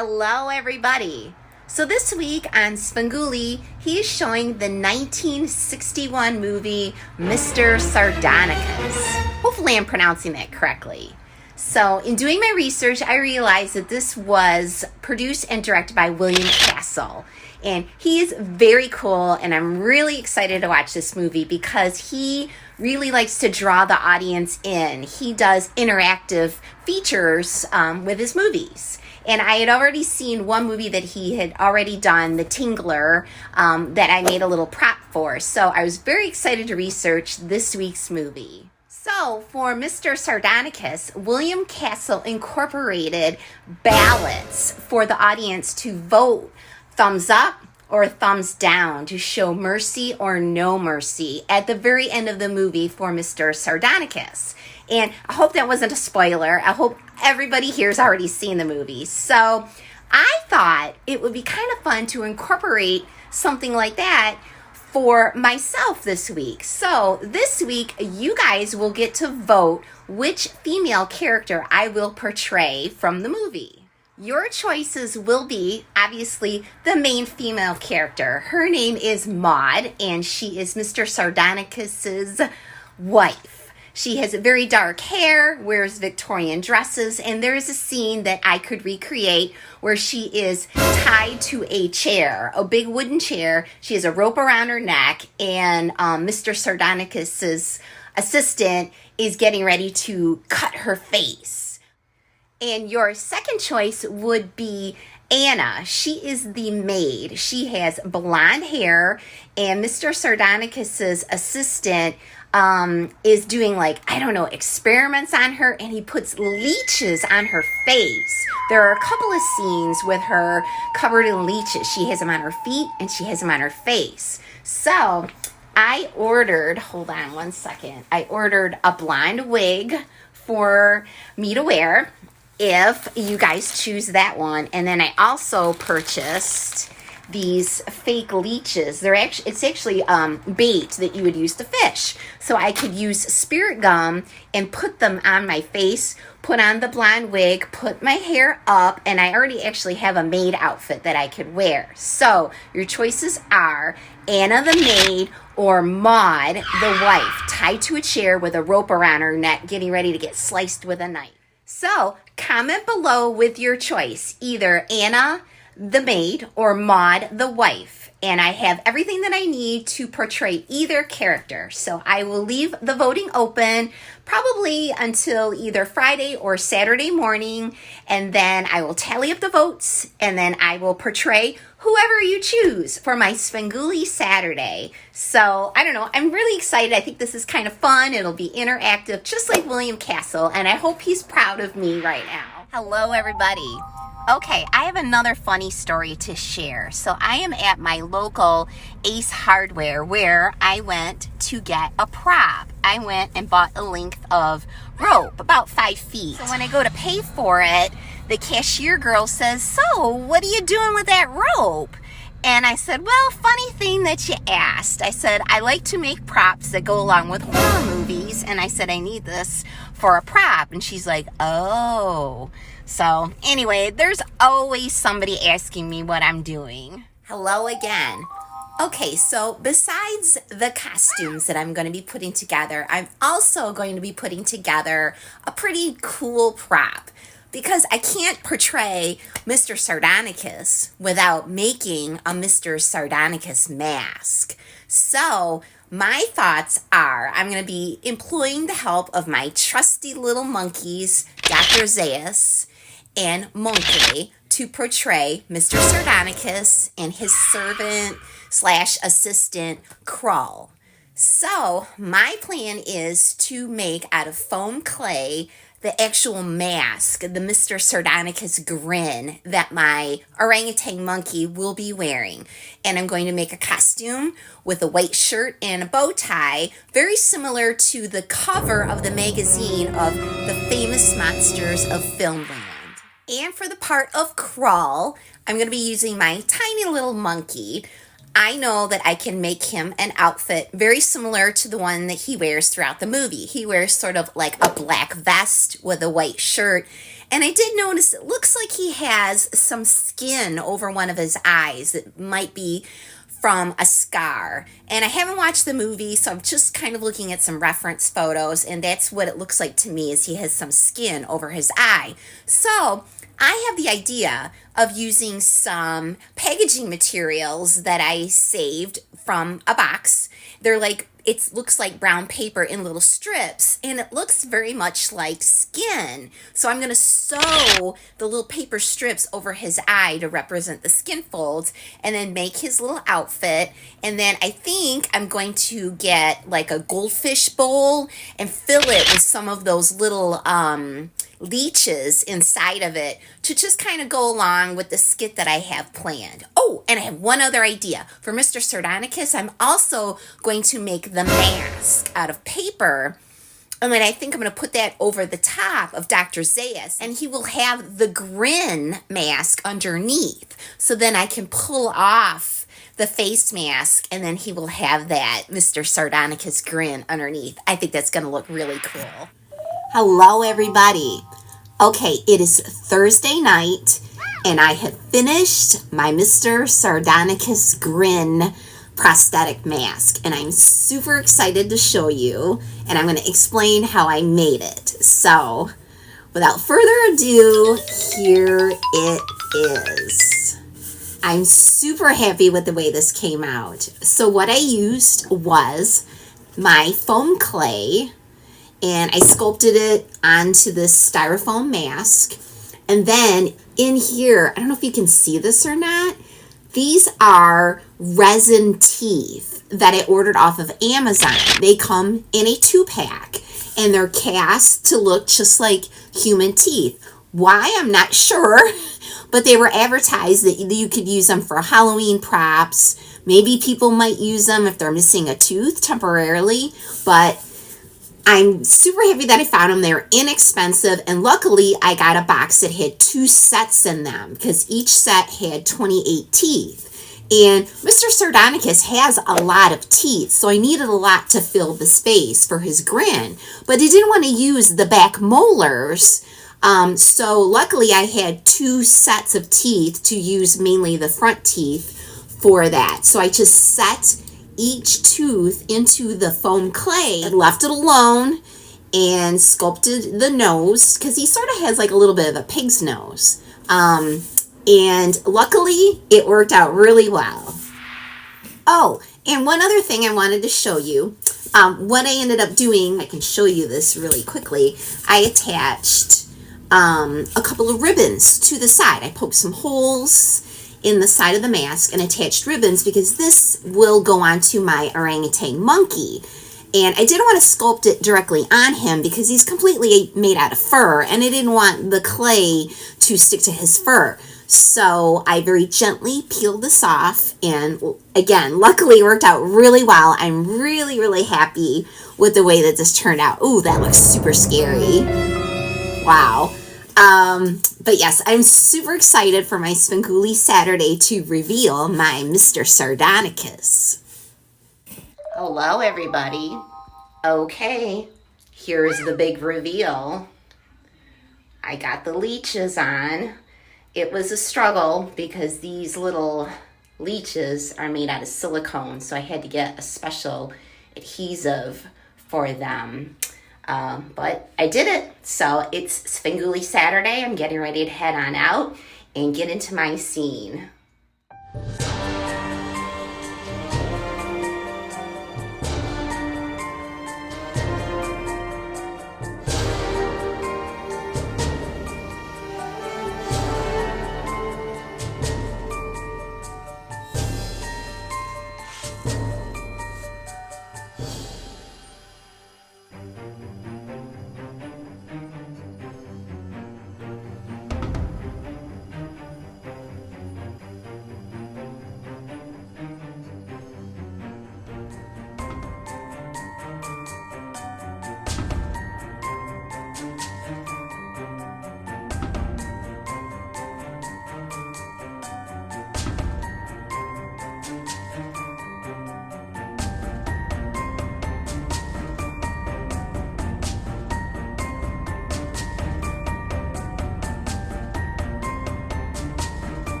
Hello everybody! So this week on Svengoolie, he is showing the 1961 movie Mr. Sardonicus. Hopefully I'm pronouncing that correctly. So in doing my research, I realized that this was produced and directed by William Castle. And he is very cool, and I'm really excited to watch this movie because he really likes to draw the audience in. He does interactive features with his movies. And I had already seen one movie that he had already done, The Tingler, that I made a little prop for. So I was very excited to research this week's movie. So for Mr. Sardonicus, William Castle incorporated ballots for the audience to vote thumbs up or thumbs down to show mercy or no mercy at the very end of the movie for Mr. Sardonicus. And I hope that wasn't a spoiler. I hope everybody here's already seen the movie. So I thought it would be kind of fun to incorporate something like that for myself this week. So this week, you guys will get to vote which female character I will portray from the movie. Your choices will be, obviously, the main female character. Her name is Maude, and she is Mr. Sardonicus's wife. She has very dark hair, wears Victorian dresses, and there is a scene that I could recreate where she is tied to a chair, a big wooden chair. She has a rope around her neck, and Mr. Sardonicus's assistant is getting ready to cut her face. And your second choice would be Anna. She is the maid. She has blonde hair, and Mr. Sardonicus's assistant is doing experiments on her, and he puts leeches on her face. There are a couple of scenes with her covered in leeches. She has them on her feet and she has them on her face. So I ordered a blonde wig for me to wear if you guys choose that one. And then I also purchased these fake leeches. It's actually bait that you would use to fish. So I could use spirit gum and put them on my face, put on the blonde wig, put my hair up, and I already actually have a maid outfit that I could wear. So your choices are Anna the maid or Maude the wife, tied to a chair with a rope around her neck, getting ready to get sliced with a knife. So comment below with your choice, either Anna the maid or Maude the wife, and I have everything that I need to portray either character. So I will leave the voting open probably until either Friday or Saturday morning, and then I will tally up the votes, and then I will portray whoever you choose for my Svengoolie Saturday. So I don't know, I'm really excited. I think this is kind of fun. It'll be interactive, just like William Castle, and I hope he's proud of me right now. Hello everybody. Okay, I have another funny story to share. So I am at my local Ace Hardware where I went to get a prop. I went and bought a length of rope, about 5 feet. So when I go to pay for it, the cashier girl says, "So, what are you doing with that rope?" And I said, "Well, funny thing that you asked." I said, "I like to make props that go along with horror movies." And I said, "I need this for a prop." And she's like, "Oh." So anyway, there's always somebody asking me what I'm doing. Hello again. Okay, so besides the costumes that I'm going to be putting together, I'm also going to be putting together a pretty cool prop, because I can't portray Mr. Sardonicus without making a Mr. Sardonicus mask. So my thoughts are I'm going to be employing the help of my trusty little monkeys, Dr. Zaius and Monkey, to portray Mr. Sardonicus and his servant/assistant Krull. So my plan is to make out of foam clay the actual mask, the Mr. Sardonicus grin that my orangutan monkey will be wearing. And I'm going to make a costume with a white shirt and a bow tie, very similar to the cover of the magazine of the famous monsters of Filmland. And for the part of Krull, I'm going to be using my tiny little monkey. I know that I can make him an outfit very similar to the one that he wears throughout the movie. He wears sort of like a black vest with a white shirt. And I did notice it looks like he has some skin over one of his eyes. It might be from a scar. And I haven't watched the movie, so I'm just kind of looking at some reference photos, and that's what it looks like to me, is he has some skin over his eye. So I have the idea of using some packaging materials that I saved from a box. They're like, it looks like brown paper in little strips, and it looks very much like skin. So I'm going to sew the little paper strips over his eye to represent the skin folds, and then make his little outfit. And then I think I'm going to get like a goldfish bowl and fill it with some of those little leeches inside of it to just kind of go along with the skit that I have planned. Oh, and I have one other idea. For Mr. Sardonicus, I'm also going to make the mask out of paper. And then I think I'm going to put that over the top of Dr. Zaius, and he will have the grin mask underneath. So then I can pull off the face mask, and then he will have that Mr. Sardonicus grin underneath. I think that's going to look really cool. Hello, everybody. Okay, it is Thursday night, and I have finished my Mr. Sardonicus grin prosthetic mask, and I'm super excited to show you, and I'm going to explain how I made it. So, without further ado, here it is. I'm super happy with the way this came out. So what I used was my foam clay, and I sculpted it onto this styrofoam mask. And then in here, I don't know if you can see this or not, these are resin teeth that I ordered off of Amazon. They come in a 2-pack, and they're cast to look just like human teeth. Why, I'm not sure, but they were advertised that you could use them for Halloween props. Maybe people might use them if they're missing a tooth temporarily, but I'm super happy that I found them. They're inexpensive, and luckily I got a box that had 2 sets in them because each set had 28 teeth. And Mr. Sardonicus has a lot of teeth, so I needed a lot to fill the space for his grin. But I didn't want to use the back molars, so luckily I had 2 sets of teeth to use, mainly the front teeth for that. So I just set each tooth into the foam clay and left it alone and sculpted the nose because he sort of has like a little bit of a pig's nose. And luckily it worked out really well. Oh, and one other thing I wanted to show you. What I ended up doing, I can show you this really quickly. I attached a couple of ribbons to the side. I poked some holes in the side of the mask and attached ribbons because this will go onto my orangutan monkey. And I didn't want to sculpt it directly on him because he's completely made out of fur, and I didn't want the clay to stick to his fur. So I very gently peeled this off, and again, luckily it worked out really well. I'm really, really happy with the way that this turned out. Ooh, that looks super scary. Wow. But yes, I'm super excited for my Svengoolie Saturday to reveal my Mr. Sardonicus. Hello, everybody. Okay, here's the big reveal. I got the leeches on. It was a struggle because these little leeches are made out of silicone, so I had to get a special adhesive for them. But I did it. So it's Svengoolie Saturday. I'm getting ready to head on out and get into my scene.